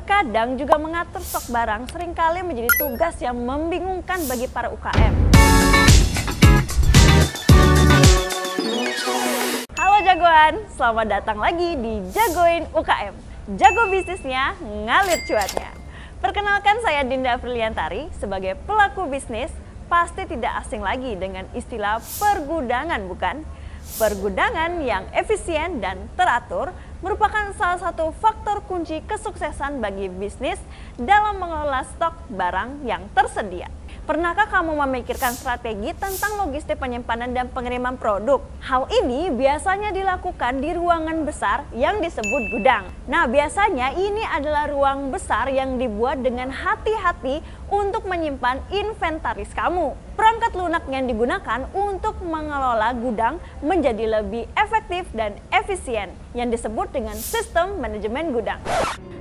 terkadang juga mengatur stok barang seringkali menjadi tugas yang membingungkan bagi para UKM. Halo jagoan, selamat datang lagi di Jagoin UKM. Jago bisnisnya, ngalir cuannya. Perkenalkan, saya Dinda Apriliantari. Sebagai pelaku bisnis, pasti tidak asing lagi dengan istilah pergudangan, bukan? Pergudangan yang efisien dan teratur merupakan salah satu faktor kunci kesuksesan bagi bisnis dalam mengelola stok barang yang tersedia. Pernahkah kamu memikirkan strategi tentang logistik penyimpanan dan pengiriman produk? Hal ini biasanya dilakukan di ruangan besar yang disebut gudang. Nah, biasanya ini adalah ruang besar yang dibuat dengan hati-hati untuk menyimpan inventaris kamu. Perangkat lunak yang digunakan untuk mengelola gudang menjadi lebih efektif dan efisien, yang disebut dengan sistem manajemen gudang.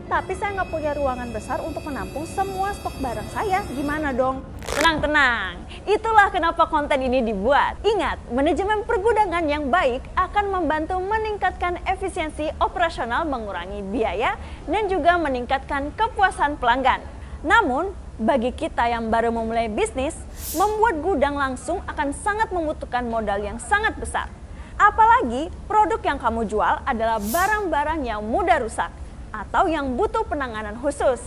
Tapi saya nggak punya ruangan besar untuk menampung semua stok barang saya, gimana dong? Tenang, itulah kenapa konten ini dibuat. Ingat, manajemen pergudangan yang baik akan membantu meningkatkan efisiensi operasional, mengurangi biaya, dan juga meningkatkan kepuasan pelanggan. Namun, bagi kita yang baru memulai bisnis, membuat gudang langsung akan sangat membutuhkan modal yang sangat besar. Apalagi produk yang kamu jual adalah barang-barang yang mudah rusak atau yang butuh penanganan khusus.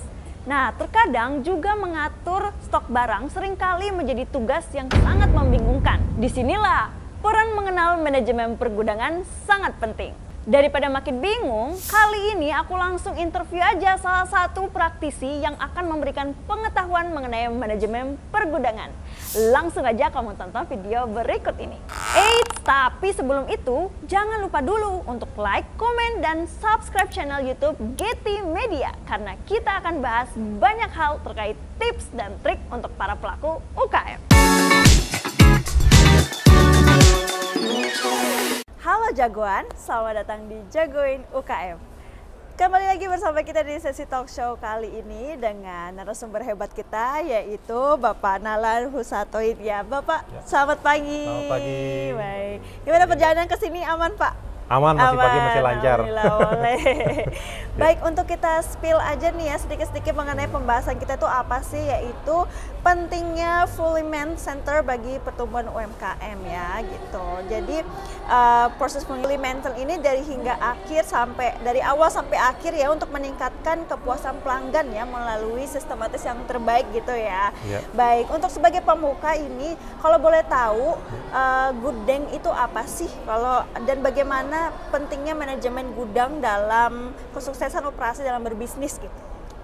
Nah, terkadang juga mengatur stok barang seringkali menjadi tugas yang sangat membingungkan. Disinilah peran mengenal manajemen pergudangan sangat penting. Daripada makin bingung, kali ini aku langsung interview aja salah satu praktisi yang akan memberikan pengetahuan mengenai manajemen pergudangan. Langsung aja kamu tonton video berikut ini. Tapi sebelum itu, jangan lupa dulu untuk like, komen, dan subscribe channel YouTube Getty Media. Karena kita akan bahas banyak hal terkait tips dan trik untuk para pelaku UKM. Halo jagoan, selamat datang di Jagoin UKM. Kembali lagi bersama kita di sesi talk show kali ini dengan narasumber hebat kita, yaitu Bapak Nalan Husatoid. Ya, Bapak, selamat pagi. Selamat pagi. Baik. Gimana perjalanan ke sini, aman Pak? Aman, pagi masih lancar. Boleh. Baik, untuk kita spill aja nih ya sedikit-sedikit mengenai pembahasan kita itu apa sih, yaitu pentingnya fulfillment center bagi pertumbuhan UMKM ya gitu. Jadi proses fulfillment ini dari awal sampai akhir ya, untuk meningkatkan kepuasan pelanggan ya melalui sistematis yang terbaik gitu ya. Baik, untuk sebagai pembuka ini kalau boleh tahu gudang itu apa sih, dan bagaimana pentingnya manajemen gudang dalam kesuksesan operasi dalam berbisnis gitu.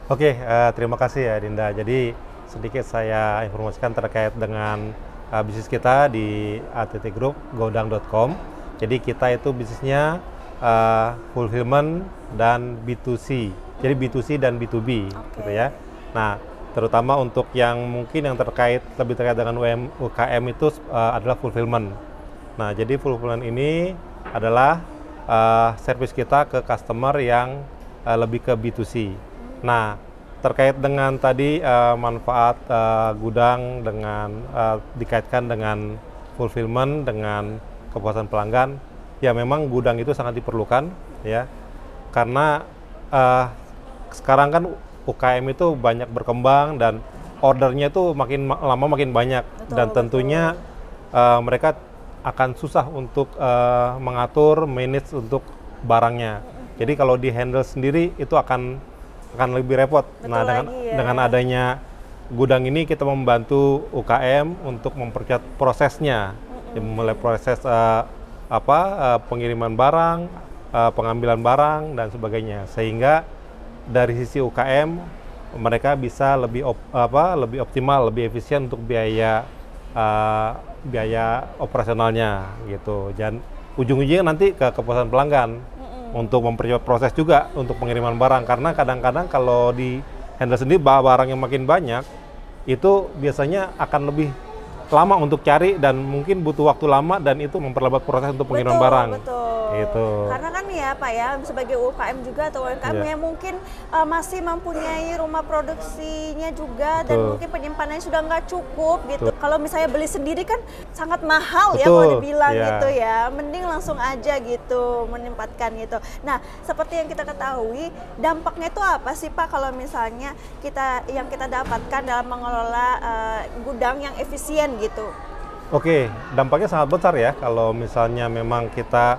Oke, terima kasih ya Dinda. Jadi sedikit saya informasikan terkait dengan bisnis kita di ATT Group, godang.com. Jadi kita itu bisnisnya fulfillment dan B2C. Jadi B2C dan B2B gitu ya. Nah, terutama untuk yang mungkin yang lebih terkait dengan UKM itu adalah fulfillment. Nah, jadi fulfillment ini adalah servis kita ke customer yang lebih ke B2C. Nah, terkait dengan tadi manfaat gudang dengan dikaitkan dengan fulfillment, dengan kepuasan pelanggan, ya memang gudang itu sangat diperlukan ya, karena sekarang kan UKM itu banyak berkembang dan ordernya itu makin lama makin banyak. Dan tentunya mereka akan susah untuk mengatur, manage untuk barangnya. Jadi kalau di handle sendiri itu akan lebih repot. Nah, dengan adanya gudang ini kita membantu UKM untuk mempercepat prosesnya, mulai proses pengiriman barang, pengambilan barang dan sebagainya, sehingga dari sisi UKM mereka bisa lebih optimal, lebih efisien untuk biaya operasionalnya gitu. Dan ujung-ujungnya nanti ke kepuasan pelanggan untuk mempercepat proses juga untuk pengiriman barang, karena kadang-kadang kalau di handle sendiri barang yang makin banyak itu biasanya akan lebih lama untuk cari dan mungkin butuh waktu lama, dan itu memperlambat proses untuk pengiriman barang. Itu. Karena kan ya Pak ya, sebagai UKM juga atau UMKM yang mungkin masih mempunyai rumah produksinya juga dan mungkin penyimpanannya sudah nggak cukup gitu. Kalau misalnya beli sendiri kan sangat mahal ya kalau dibilang gitu ya. Mending langsung aja gitu menempatkan gitu. Nah, seperti yang kita ketahui, dampaknya itu apa sih Pak kalau misalnya kita dapatkan dalam mengelola gudang yang efisien gitu? Oke, dampaknya sangat besar ya kalau misalnya memang kita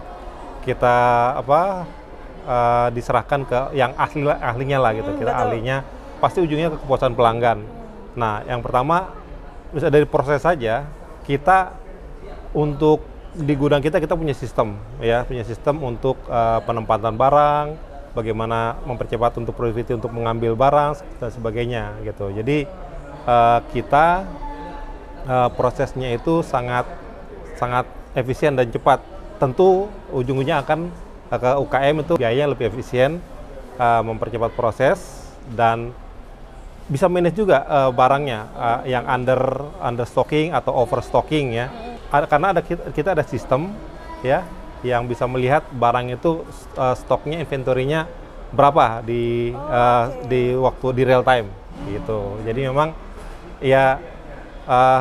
diserahkan ke yang ahlinya lah gitu. Kita ahlinya pasti ujungnya ke kepuasan pelanggan. Nah, yang pertama bisa dari proses saja kita untuk di gudang kita punya sistem ya, punya sistem untuk penempatan barang, bagaimana mempercepat untuk productivity untuk mengambil barang dan sebagainya gitu. Jadi kita prosesnya itu sangat efisien dan cepat. Tentu ujung-ujungnya akan ke UKM itu biayanya lebih efisien, mempercepat proses dan bisa manage juga barangnya yang under stocking atau overstocking ya. Karena kita ada sistem ya yang bisa melihat barang itu stoknya, inventorinya berapa di waktu di real time gitu. Jadi memang ya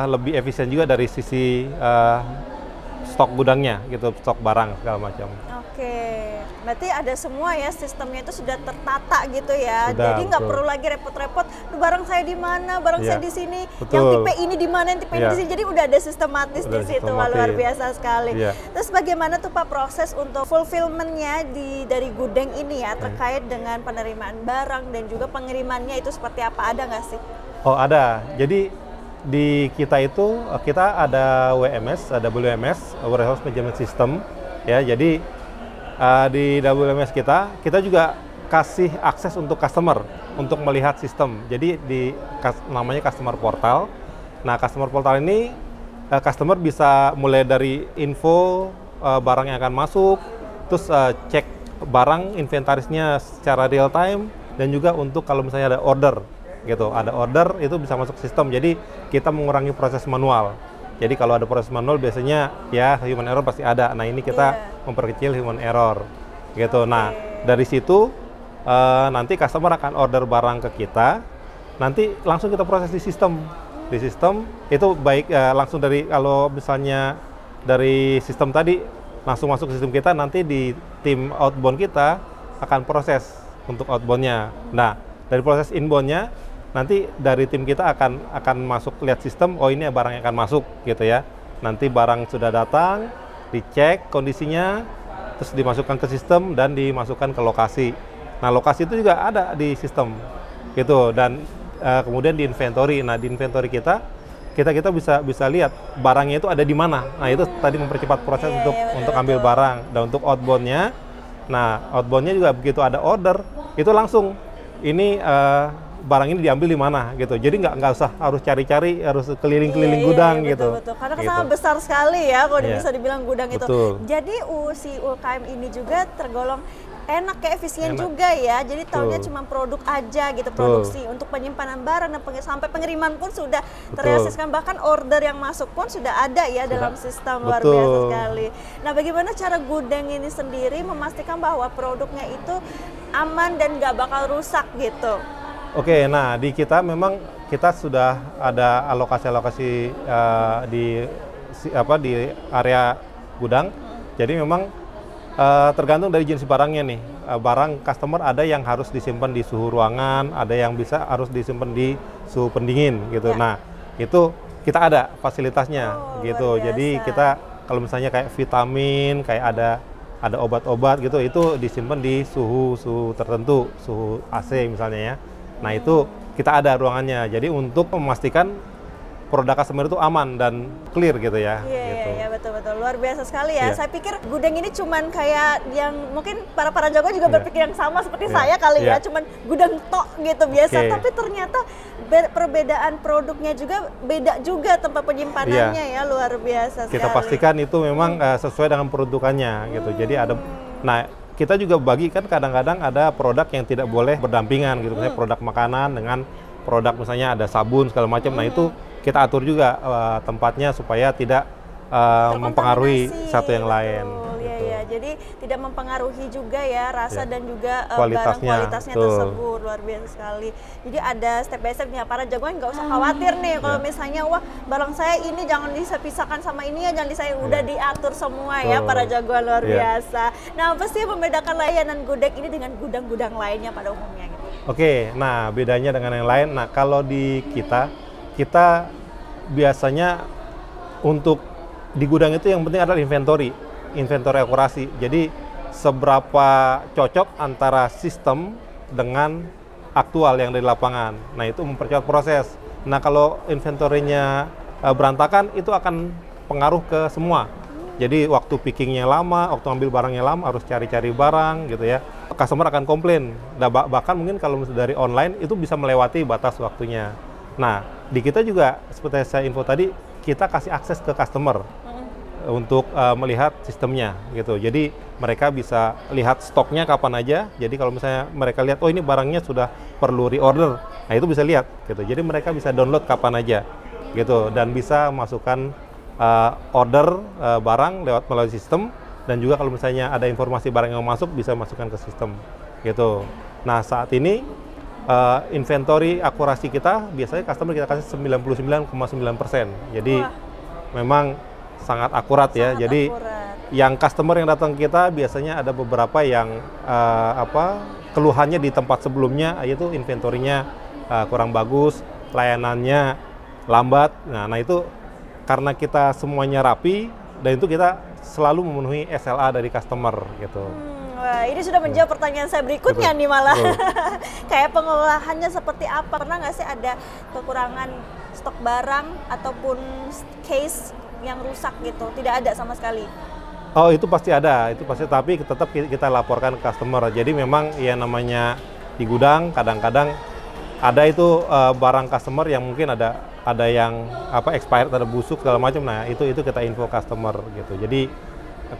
lebih efisien juga dari sisi stok gudangnya gitu, stok barang segala macam. Oke, berarti ada semua ya, sistemnya itu sudah tertata gitu ya. Sudah, jadi nggak perlu lagi repot-repot, barang saya di mana, barang saya di sini, yang tipe ini di mana, yang tipe ini di sini. Jadi udah ada sistematis di situ, luar biasa sekali. Terus bagaimana tuh Pak proses untuk fulfillment-nya dari gudang ini ya, terkait dengan penerimaan barang dan juga pengirimannya itu seperti apa, ada nggak sih? Oh ada, jadi di kita itu kita ada WMS, ada WMS, Warehouse Management System ya. Jadi di WMS kita juga kasih akses untuk customer untuk melihat sistem. Jadi namanya customer portal. Nah, customer portal ini customer bisa mulai dari info barang yang akan masuk, terus cek barang inventarisnya secara real time, dan juga untuk kalau misalnya ada order gitu, ada order itu bisa masuk sistem. Jadi kita mengurangi proses manual. Jadi kalau ada proses manual biasanya ya human error pasti ada. Nah, ini kita memperkecil human error gitu. Nah, dari situ nanti customer akan order barang ke kita, nanti langsung kita proses di sistem. Di sistem itu baik langsung dari, kalau misalnya dari sistem tadi langsung masuk ke sistem kita, nanti di tim outbound kita akan proses untuk outboundnya. Nah, dari proses inboundnya nanti dari tim kita akan masuk lihat sistem, oh ini barang yang akan masuk gitu ya. Nanti barang sudah datang, dicek kondisinya, terus dimasukkan ke sistem dan dimasukkan ke lokasi. Nah, lokasi itu juga ada di sistem gitu, dan kemudian di inventory. Nah, di inventory kita bisa lihat barangnya itu ada di mana. Nah, itu tadi mempercepat proses untuk ambil barang. Dan untuk outboundnya, nah outboundnya juga begitu ada order itu langsung ini barang ini diambil di mana gitu. Jadi nggak usah harus cari-cari, harus keliling-keliling gudang gitu. Betul. Karena sangat besar sekali ya kalau bisa dibilang gudang itu. Jadi si UKM ini juga tergolong enak, kayak efisien juga ya. Jadi tahunya cuma produk aja gitu, produksi. Untuk penyimpanan barang dan sampai pengiriman pun sudah terrealisasikan, bahkan order yang masuk pun sudah ada ya dalam sistem. Luar biasa sekali. Nah, bagaimana cara gudang ini sendiri memastikan bahwa produknya itu aman dan nggak bakal rusak gitu? Oke, nah di kita memang kita sudah ada alokasi-alokasi di area gudang. Jadi memang tergantung dari jenis barangnya nih. Barang customer ada yang harus disimpan di suhu ruangan, ada yang harus disimpan di suhu pendingin gitu. Nah, itu kita ada fasilitasnya gitu. Jadi kita kalau misalnya kayak vitamin, kayak ada obat-obat gitu, itu disimpan di suhu tertentu, suhu AC misalnya ya. Nah, itu kita ada ruangannya. Jadi untuk memastikan produk customer itu aman dan clear gitu ya. Iya, betul-betul. Luar biasa sekali ya. Saya pikir gudang ini cuman kayak yang mungkin para jago juga berpikir yang sama seperti saya kali ya, cuman gudang tok gitu biasa. Tapi ternyata perbedaan produknya juga beda juga tempat penyimpanannya ya, luar biasa sekali. Kita pastikan itu memang sesuai dengan peruntukannya gitu. Jadi ada, nah kita juga bagi kan kadang-kadang ada produk yang tidak boleh berdampingan gitu. Misalnya produk makanan dengan produk misalnya ada sabun segala macam. Nah, itu kita atur juga tempatnya supaya tidak mempengaruhi satu yang lain. Iya. jadi tidak mempengaruhi juga ya rasa Ya. dan juga barang Kualitasnya, kualitasnya betul. tersebut. Luar biasa sekali. Jadi ada step by stepnya, para jagoan nggak usah khawatir nih kalau Ya. misalnya wah barang saya ini jangan dipisahkan sama ini ya, jangan udah diatur semua ya Betul. para jagoan luar Ya. biasa. Nah, apa sih yang membedakan layanan gudeg ini dengan gudang-gudang lainnya pada umumnya gitu? Oke, nah bedanya dengan yang lain, nah kalau di kita biasanya untuk di gudang itu yang penting adalah inventory akurasi. Jadi seberapa cocok antara sistem dengan aktual yang dari lapangan. Nah itu mempercepat proses. Nah kalau inventorinya berantakan itu akan pengaruh ke semua. Jadi waktu pickingnya lama, waktu ambil barangnya lama, harus cari-cari barang gitu ya. Customer akan komplain. Nah, bahkan mungkin kalau dari online itu bisa melewati batas waktunya. Nah, di kita juga seperti saya info tadi, kita kasih akses ke customer untuk melihat sistemnya gitu. Jadi mereka bisa lihat stoknya kapan aja. Jadi kalau misalnya mereka lihat, oh ini barangnya sudah perlu reorder, nah itu bisa lihat gitu. Jadi mereka bisa download kapan aja gitu dan bisa masukkan order barang lewat melalui sistem, dan juga kalau misalnya ada informasi barang yang masuk bisa masukkan ke sistem gitu. Nah saat ini inventory akurasi kita biasanya customer kita kasih 99,9%. Jadi memang sangat akurat ya. Sangat Jadi akurat. yang customer yang datang ke kita biasanya ada beberapa yang keluhannya di tempat sebelumnya, yaitu inventorinya kurang bagus, layanannya lambat. Nah itu karena kita semuanya rapi, dan itu kita selalu memenuhi SLA dari customer gitu. Wah, ini sudah menjawab pertanyaan saya berikutnya Betul. nih malah. Betul. Kayak pengolahannya seperti apa? Pernah nggak sih ada kekurangan stok barang ataupun case yang rusak gitu? Tidak ada sama sekali. Oh itu pasti ada, itu pasti, tapi tetap kita laporkan ke customer. Jadi memang ya namanya di gudang kadang-kadang ada itu barang customer yang mungkin ada yang expired, ada busuk segala macam. Nah itu kita info customer gitu. Jadi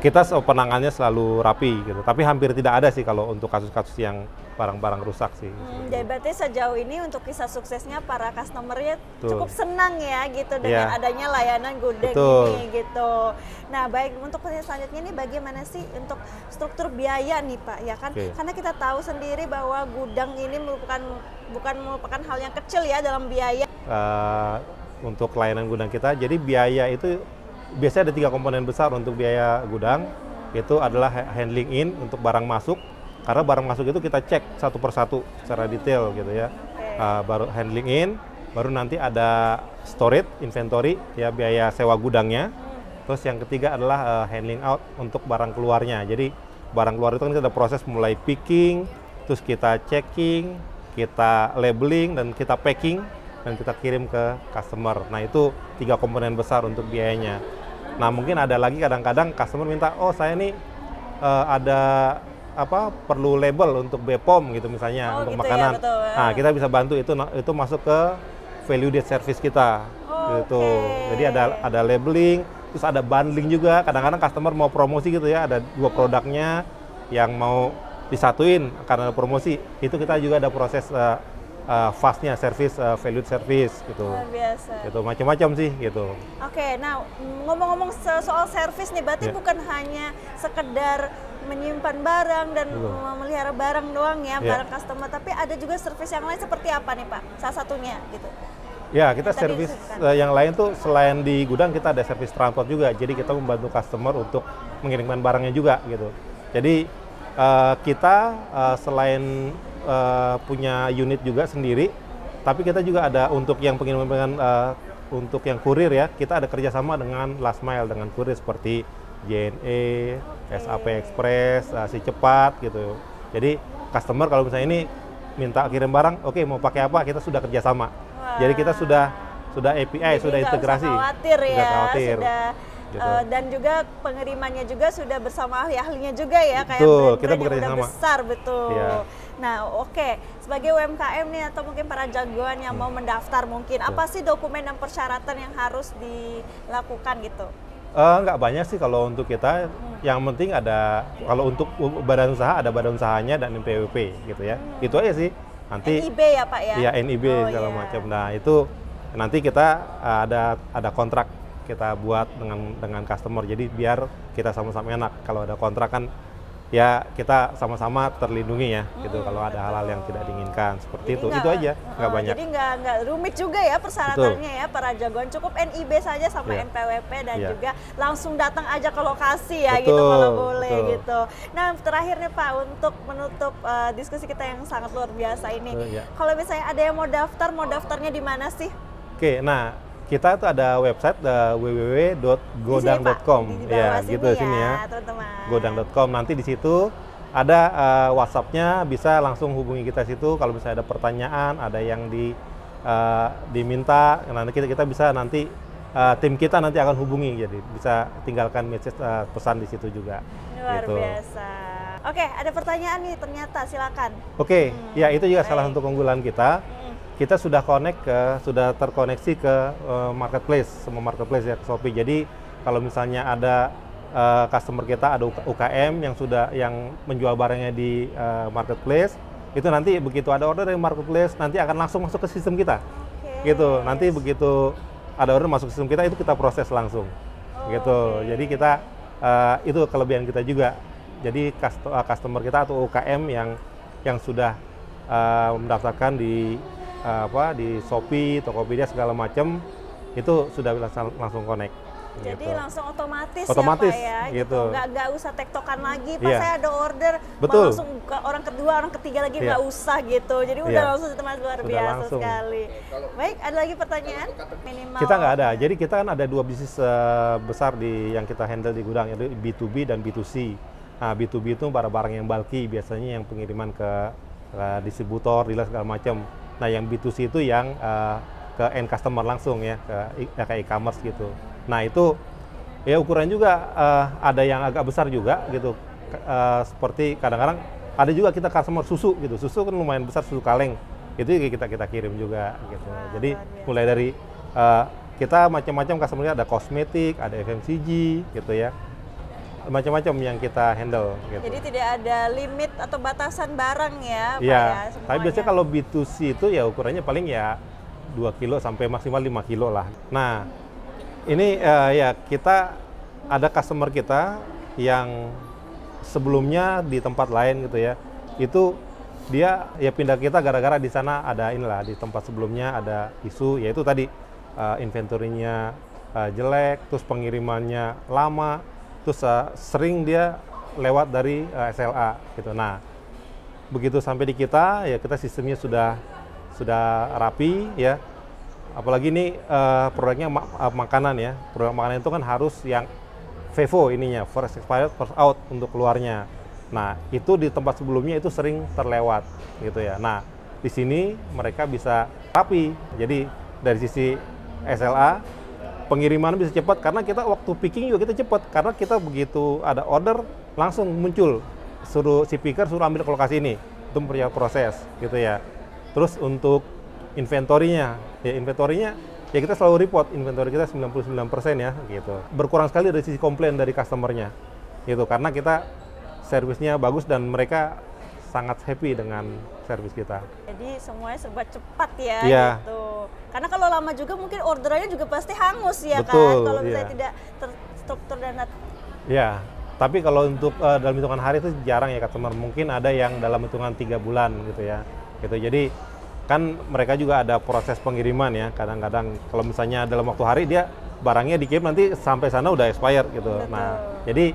kita penanganannya selalu rapi gitu. Tapi hampir tidak ada sih kalau untuk kasus-kasus yang barang-barang rusak sih. Jadi berarti sejauh ini untuk kisah suksesnya para customernya Betul. cukup senang ya gitu dengan Iya. adanya layanan gudeg Betul. ini gitu. Nah baik, untuk pertanyaan selanjutnya ini bagaimana sih untuk struktur biaya nih Pak ya kan? Oke. Karena kita tahu sendiri bahwa gudang ini bukan merupakan hal yang kecil ya dalam biaya. Untuk layanan gudang kita, jadi biaya itu biasanya ada 3 komponen besar untuk biaya gudang. Itu adalah handling in untuk barang masuk, karena barang masuk itu kita cek satu persatu secara detail gitu ya. Baru handling in, baru nanti ada storage, inventory, ya biaya sewa gudangnya. Terus yang ketiga adalah handling out untuk barang keluarnya. Jadi barang keluar itu kan kita ada proses mulai picking, terus kita checking, kita labeling, dan kita packing, dan kita kirim ke customer. Nah itu 3 komponen besar untuk biayanya. Nah mungkin ada lagi kadang-kadang customer minta, oh saya nih ada perlu label untuk BPOM gitu misalnya, untuk gitu makanan. ya, betul. Nah kita bisa bantu, itu masuk ke value added service kita gitu. Jadi ada labeling, terus ada bundling juga. Kadang-kadang customer mau promosi gitu ya, ada 2 produknya yang mau disatuin karena ada promosi. Itu kita juga ada proses fast-nya, service, valued service gitu. Luar biasa. Gitu, macam-macam sih gitu. Oke, nah ngomong-ngomong soal servis nih, berarti Ya. bukan hanya sekedar menyimpan barang dan Betul. memelihara barang doang ya, Ya. barang customer, tapi ada juga servis yang lain seperti apa nih Pak? Salah satunya gitu. Ya, kita Yang tadi servis disebutkan. yang lain tuh selain di gudang kita ada servis transport juga. Jadi kita membantu customer untuk mengirimkan barangnya juga gitu. Jadi kita selain punya unit juga sendiri, tapi kita juga ada untuk yang pengiriman untuk yang kurir ya, kita ada kerjasama dengan last mile, dengan kurir seperti JNE, SAP Express, Si Cepat gitu. Jadi customer kalau misalnya ini minta kirim barang, oke mau pakai apa, kita sudah kerjasama. Jadi kita sudah API, Jadi sudah nggak integrasi. usah khawatir ya, Nggak khawatir. sudah Gitu. dan juga pengirimannya juga sudah bersama ahli-ahlinya juga ya, kayak Betul, brand-brand kita yang bekerja udah sama. besar betul. Iya. Nah oke, sebagai UMKM nih atau mungkin para jagoan yang mau mendaftar mungkin, apa sih dokumen dan persyaratan yang harus dilakukan gitu? Nggak banyak sih kalau untuk kita. Yang penting ada, kalau untuk badan usaha ada badan usahanya dan NPWP gitu ya. Itu aja sih. Nanti NIB ya Pak ya? ya NIB Oh, segala iya. macam. Nah itu nanti kita ada kontrak kita buat dengan customer. Jadi biar kita sama-sama enak. Kalau ada kontrak kan ya kita sama-sama terlindungi ya, gitu. Kalau ada hal-hal yang tidak diinginkan seperti Jadi itu aja, nggak banyak. Jadi nggak rumit juga ya persyaratannya ya para jagoan, cukup NIB saja sama Iya. NPWP dan Iya. juga langsung datang aja ke lokasi ya gitu Betul, kalau boleh betul. gitu. Nah terakhir nih Pak, untuk menutup diskusi kita yang sangat luar biasa ini, Iya. kalau misalnya ada yang mau daftarnya di mana sih? Oke, nah kita tuh ada website www.godang.com ya, gitu sini ya. teman-teman. Godang.com, nanti di situ ada WhatsApp-nya, bisa langsung hubungi kita situ kalau misalnya ada pertanyaan, ada yang diminta, nanti kita bisa nanti tim kita nanti akan hubungi, jadi bisa tinggalkan message pesan di situ juga. Luar gitu. biasa. Oke, ada pertanyaan nih ternyata, silakan. Oke, ya itu juga salah baik. satu keunggulan kita. Kita sudah sudah terkoneksi ke marketplace, semua marketplace ya, ke Shopee. Jadi kalau misalnya ada customer kita, ada UKM yang menjual barangnya di marketplace, itu nanti begitu ada order dari marketplace, nanti akan langsung masuk ke sistem kita. Gitu. Nanti begitu ada order masuk ke sistem kita, itu kita proses langsung. Gitu. Jadi kita itu kelebihan kita juga. Jadi customer kita atau UKM yang sudah mendaftarkan di Shopee, Tokopedia segala macam, itu sudah langsung connect. Jadi gitu. langsung otomatis Otomatis, ya Pak ya, gitu. Nggak usah tektokan lagi, Pak Iya. saya ada order, Betul. langsung ke orang kedua, orang ketiga lagi Iya. nggak usah gitu. Jadi udah Iya. langsung teman luar Sudah biasa langsung. sekali. Baik, ada lagi pertanyaan? Minimal. Kita nggak ada. Jadi kita kan ada dua bisnis besar yang kita handle di gudang, yaitu B2B dan B2C. Nah, B2B itu barang-barang yang bulky, biasanya yang pengiriman ke distributor, dealer segala macam. Nah, yang B2C itu yang ke end customer langsung ya, ke e-commerce gitu. Nah, itu ya ukuran juga ada yang agak besar juga gitu. Seperti kadang-kadang ada juga kita customer susu gitu. Susu kan lumayan besar, susu kaleng. Itu juga kita kirim juga gitu. Wah, Jadi luar biasa. mulai dari kita macam-macam customer-nya, ada kosmetik, ada FMCG gitu ya. Macam-macam yang kita handle gitu. Jadi tidak ada limit atau batasan barang ya, Pak Iya, ya. tapi Semuanya. biasanya kalau B2C itu ya ukurannya paling ya 2 kilo sampai maksimal 5 kilo lah. Nah, ini ya kita ada customer kita yang sebelumnya di tempat lain gitu ya. Itu dia ya pindah kita gara-gara di sana ada inilah, di tempat sebelumnya ada isu, yaitu tadi inventory-nya jelek, terus pengirimannya lama, terus sering dia lewat dari SLA gitu. Nah, begitu sampai di kita ya kita sistemnya sudah rapi ya. Apalagi ini produknya makanan ya. Produk makanan itu kan harus yang FIFO ininya, first expired first out untuk keluarnya. Nah, itu di tempat sebelumnya itu sering terlewat gitu ya. Nah, di sini mereka bisa rapi. Jadi dari sisi SLA pengiriman bisa cepat karena kita waktu picking juga kita cepat karena kita begitu ada order langsung muncul, suruh si picker suruh ambil ke lokasi ini, itu proses gitu ya. Terus untuk inventorinya ya kita selalu report inventory kita 99% ya gitu. Berkurang sekali dari sisi komplain dari customernya gitu karena kita servisnya bagus dan mereka sangat happy dengan servis kita. Jadi semuanya serba cepat ya Iya. gitu. Karena kalau lama juga mungkin orderannya juga pasti hangus ya Betul, kan. Kalau misalnya iya. tidak terstruktur dan Ya, tapi kalau untuk dalam hitungan hari itu jarang ya customer. Mungkin ada yang dalam hitungan 3 bulan gitu ya. Gitu. Jadi kan mereka juga ada proses pengiriman ya. Kadang-kadang kalau misalnya dalam waktu hari dia barangnya dikirim nanti sampai sana udah expired gitu. Betul.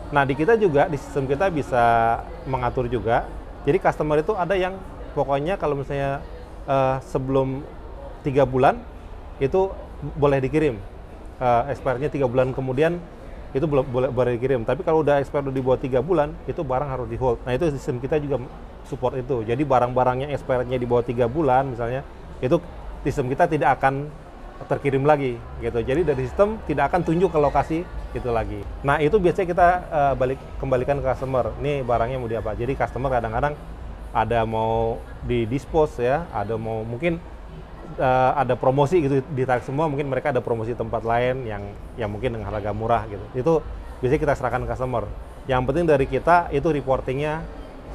Nah di kita juga di sistem kita bisa mengatur juga. Jadi customer itu ada yang pokoknya kalau misalnya sebelum 3 bulan itu boleh dikirim. Expirednya 3 bulan kemudian itu boleh dikirim. Tapi kalau udah expired di bawah 3 bulan itu barang harus di hold. Nah itu sistem kita juga support itu. Jadi barang-barangnya expirednya di bawah 3 bulan misalnya itu sistem kita tidak akan terkirim lagi gitu. Jadi dari sistem tidak akan tunjuk ke lokasi itu lagi. Nah itu biasanya kita kembalikan ke customer. Ini barangnya mau diapa? Jadi customer kadang-kadang ada mau di dispose ya, ada mau mungkin ada promosi gitu ditarik semua. Mungkin mereka ada promosi tempat lain yang mungkin dengan harga murah gitu. Itu biasanya kita serahkan ke customer. Yang penting dari kita itu reportingnya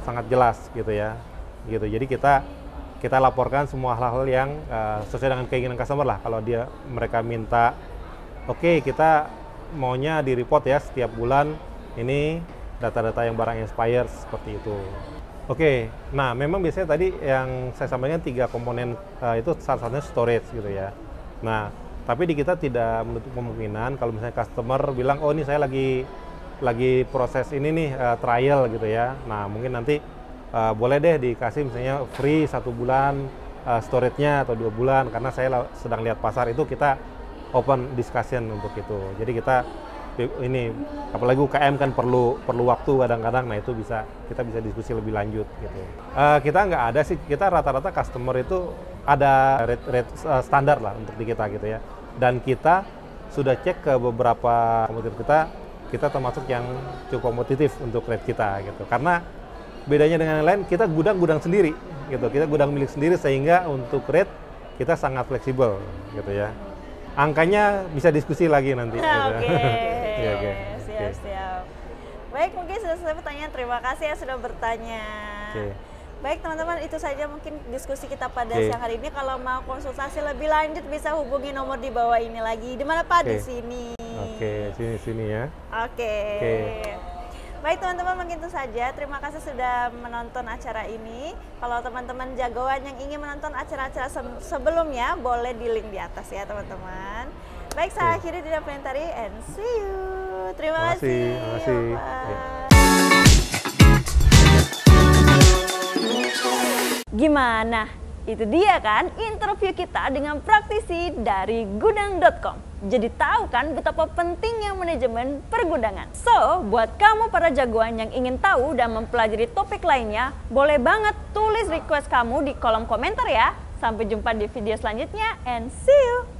sangat jelas gitu ya. Gitu. Jadi kita laporkan semua hal-hal yang sesuai dengan keinginan customer lah. Kalau mereka minta oke, kita maunya di report ya setiap bulan ini data-data yang barang expired seperti itu. Oke, nah memang biasanya tadi yang saya sampaikan 3 komponen itu salah satunya storage gitu ya. Nah, tapi di kita tidak menutup kemungkinan kalau misalnya customer bilang, oh ini saya lagi proses ini nih trial gitu ya. Nah, mungkin nanti boleh deh dikasih misalnya free 1 bulan storage-nya atau 2 bulan karena saya sedang lihat pasar itu, kita open discussion untuk itu. Jadi kita ini apalagi UKM kan perlu waktu kadang-kadang, nah itu kita bisa diskusi lebih lanjut gitu. Kita nggak ada sih, kita rata-rata customer itu ada rate standar lah untuk di kita gitu ya. Dan kita sudah cek ke beberapa kompetitor kita termasuk yang cukup kompetitif untuk rate kita gitu. Karena bedanya dengan yang lain, kita gudang sendiri gitu, kita gudang milik sendiri sehingga untuk rate kita sangat fleksibel gitu ya. Angkanya bisa diskusi lagi nanti. Oke, siap. Baik, mungkin sudah selesai pertanyaan. Terima kasih ya sudah bertanya. Baik teman-teman, itu saja mungkin diskusi kita pada siang hari ini. Kalau mau konsultasi lebih lanjut bisa hubungi nomor di bawah ini lagi. Di mana Pak? Di sini. Oke, sini ya. Oke. Baik teman-teman, mungkin itu saja. Terima kasih sudah menonton acara ini. Kalau teman-teman jagoan yang ingin menonton acara-acara sebelumnya, boleh di link di atas ya teman-teman. Baik, saya akhiri Dinda Apriliantari and see you. Terima kasih. Gimana? Itu dia kan interview kita dengan praktisi dari gudang.com. Jadi tahu kan betapa pentingnya manajemen pergudangan. So, buat kamu para jagoan yang ingin tahu dan mempelajari topik lainnya, boleh banget tulis request kamu di kolom komentar ya. Sampai jumpa di video selanjutnya and see you.